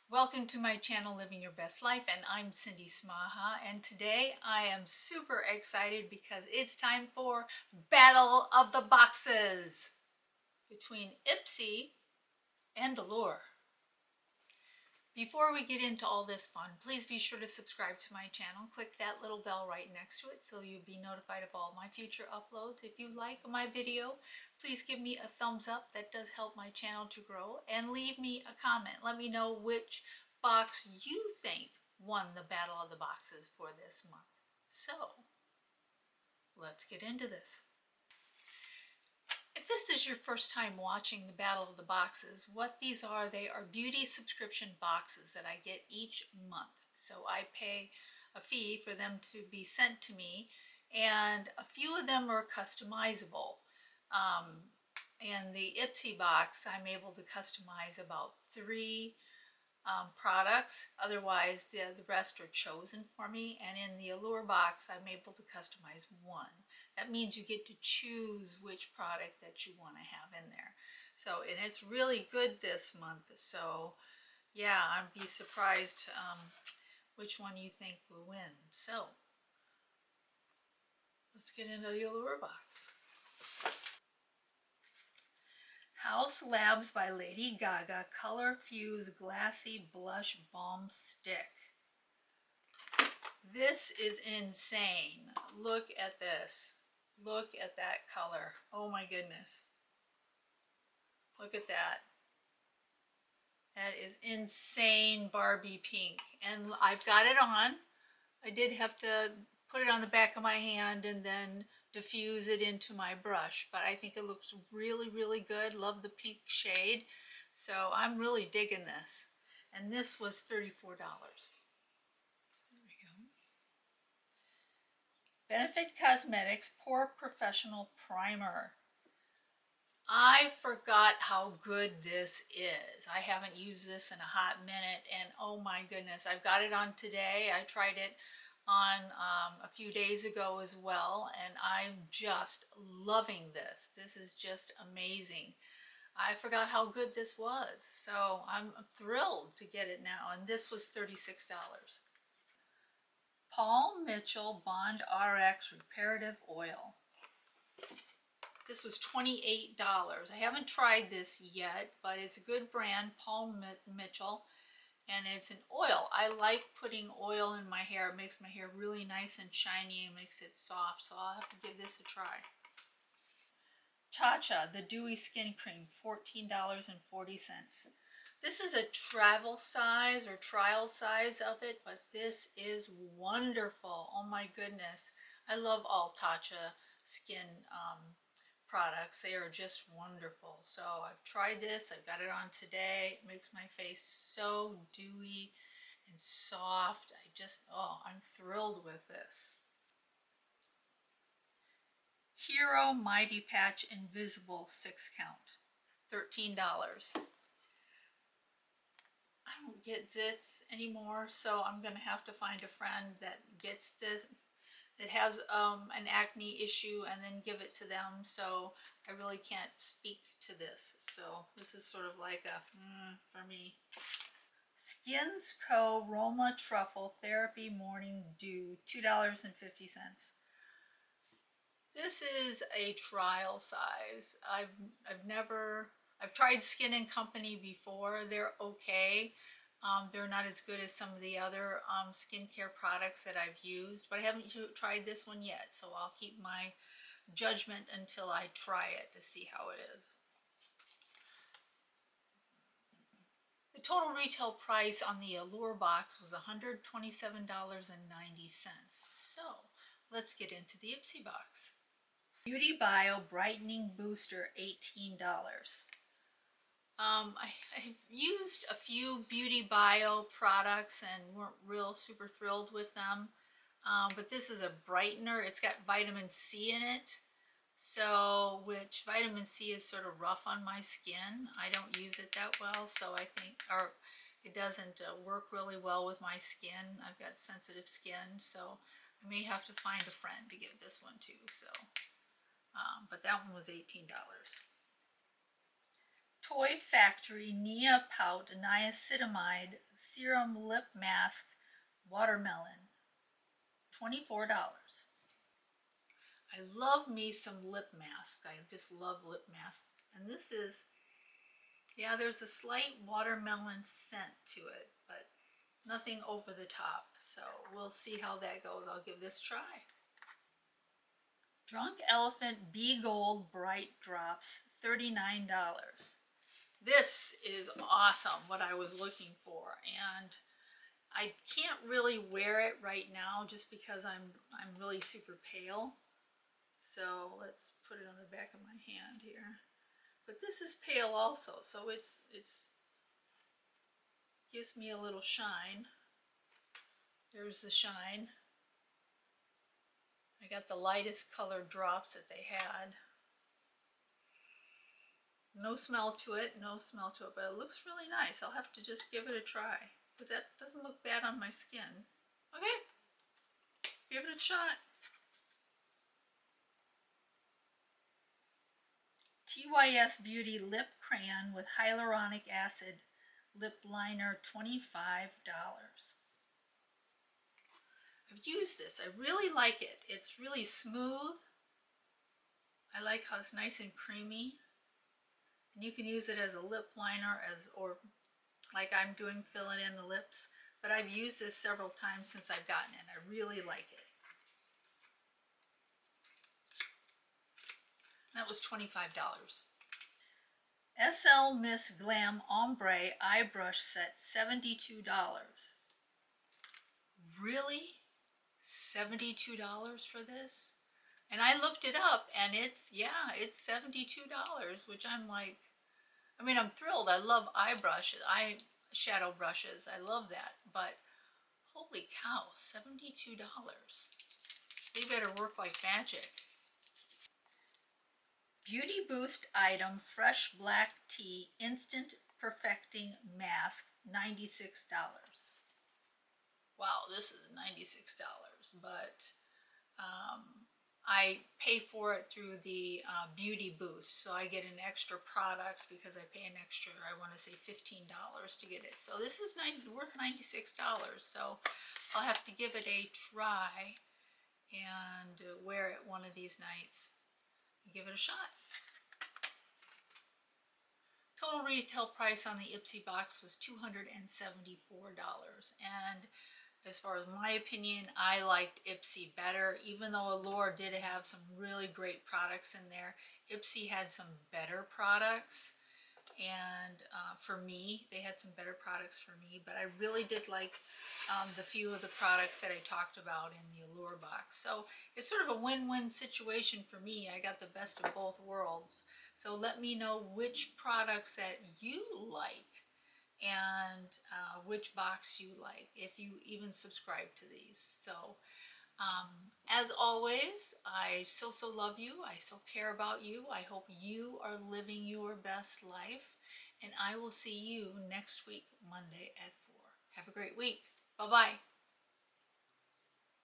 Welcome to my channel, Living Your Best Life, and I'm Cindy Smaha, and today I am super excited because it's time for Battle of the Boxes between IPSY and Allure. Before we get into all this fun, please be sure to subscribe to my channel. Click that little bell right next to it so you'll be notified of all my future uploads. If you like my video, please give me a thumbs up. That does help my channel to grow. And leave me a comment. Let me know which box you think won the Battle of the Boxes for this month. So, let's get into this. If this is your first time watching the Battle of the Boxes, what these are, they are beauty subscription boxes that I get each month. So I pay a fee for them to be sent to me, and a few of them are customizable. In the IPSY box, I'm able to customize about 3 products. Otherwise, the rest are chosen for me. And in the Allure box, I'm able to customize 1. That means you get to choose which product that you want to have in there. So, and it's really good this month. So, yeah, I'd be surprised which one you think will win. So, let's get into the Allure box. House Labs by Lady Gaga Color Fuse Glassy Blush Balm Stick. This is insane. Look at this. Look at that color. Oh my goodness. Look at that. That is insane Barbie pink. And I've got it on. I did have to put it on the back of my hand and then diffuse it into my brush. But I think it looks really, really good. Love the pink shade. So I'm really digging this. And this was $34. Benefit Cosmetics Pore Professional Primer. I forgot how good this is. I haven't used this in a hot minute, and oh my goodness, I've got it on today. I tried it on a few days ago as well, and I'm just loving this. This is just amazing. I forgot how good this was, so I'm thrilled to get it now, and this was $36. Paul Mitchell Bond RX Reparative Oil. This was $28. I haven't tried this yet, but it's a good brand, Paul Mitchell, and it's an oil. I like putting oil in my hair. It makes my hair really nice and shiny and makes it soft, so I'll have to give this a try. Tatcha, the Dewy Skin Cream, $14.40. This is a travel size or trial size of it, but this is wonderful. Oh my goodness. I love all Tatcha skin products. They are just wonderful. So I've tried this. I've got it on today. It makes my face so dewy and soft. I'm thrilled with this. Hero Mighty Patch Invisible 6 count, $13. I don't get zits anymore, so I'm gonna have to find a friend that gets this, that has an acne issue, and then give it to them. So I really can't speak to this. So this is sort of like a for me. Skins Co. Roma Truffle Therapy Morning Dew, $2.50. This is a trial size. I've tried Skin and Company before. They're okay. They're not as good as some of the other skincare products that I've used, but I haven't tried this one yet, so I'll keep my judgment until I try it to see how it is. The total retail price on the Allure box was $127.90. So let's get into the IPSY box. Beauty Bio Brightening Booster, $18. I've used a few Beauty Bio products and weren't real super thrilled with them. But this is a brightener. It's got vitamin C in it. So, which vitamin C is sort of rough on my skin. I don't use it that well, so I think, or it doesn't work really well with my skin. I've got sensitive skin, so I may have to find a friend to give this one to. So, but that one was $18. Toy Factory Nia Pout Niacinamide Serum Lip Mask Watermelon, $24. I love me some lip masks. I just love lip masks. And this is, yeah, there's a slight watermelon scent to it, but nothing over the top. So we'll see how that goes. I'll give this a try. Drunk Elephant Bee Gold Bright Drops, $39. This is awesome, what I was looking for, and I can't really wear it right now just because I'm really super pale. So let's put it on the back of my hand here. But this is pale also, so it's gives me a little shine. There's the shine. I got the lightest colored drops that they had. No smell to it, but it looks really nice. I'll have to just give it a try, because that doesn't look bad on my skin. Okay, give it a shot. TYS Beauty Lip Crayon with Hyaluronic Acid Lip Liner, $25. I've used this. I really like it. It's really smooth. I like how it's nice and creamy. And you can use it as a lip liner, or like I'm doing, filling in the lips. But I've used this several times since I've gotten it. I really like it. That was $25. SL Miss Glam Ombre Eye Brush Set, $72. Really? $72 for this? And I looked it up, and it's $72, which I'm like, I mean, I'm thrilled. I love eyeshadow brushes. I love that. But holy cow, $72. They better work like magic. Beauty Boost Item Fresh Black Tea Instant Perfecting Mask, $96. Wow, this is $96, but I pay for it through the Beauty Boost, so I get an extra product because I pay an extra, I want to say $15 to get it. So this is worth $96, so I'll have to give it a try and wear it one of these nights and give it a shot. Total retail price on the IPSY box was $274, and as far as my opinion, I liked IPSY better. Even though Allure did have some really great products in there, IPSY had some better products, and for me, they had some better products for me, but I really did like the few of the products that I talked about in the Allure box. So it's sort of a win-win situation for me. I got the best of both worlds. So let me know which products that you like and which box you like, if you even subscribe to these. So as always, I so love you. I so care about you. I hope you are living your best life, and I will see you next week, Monday at 4. Have a great week. Bye-bye.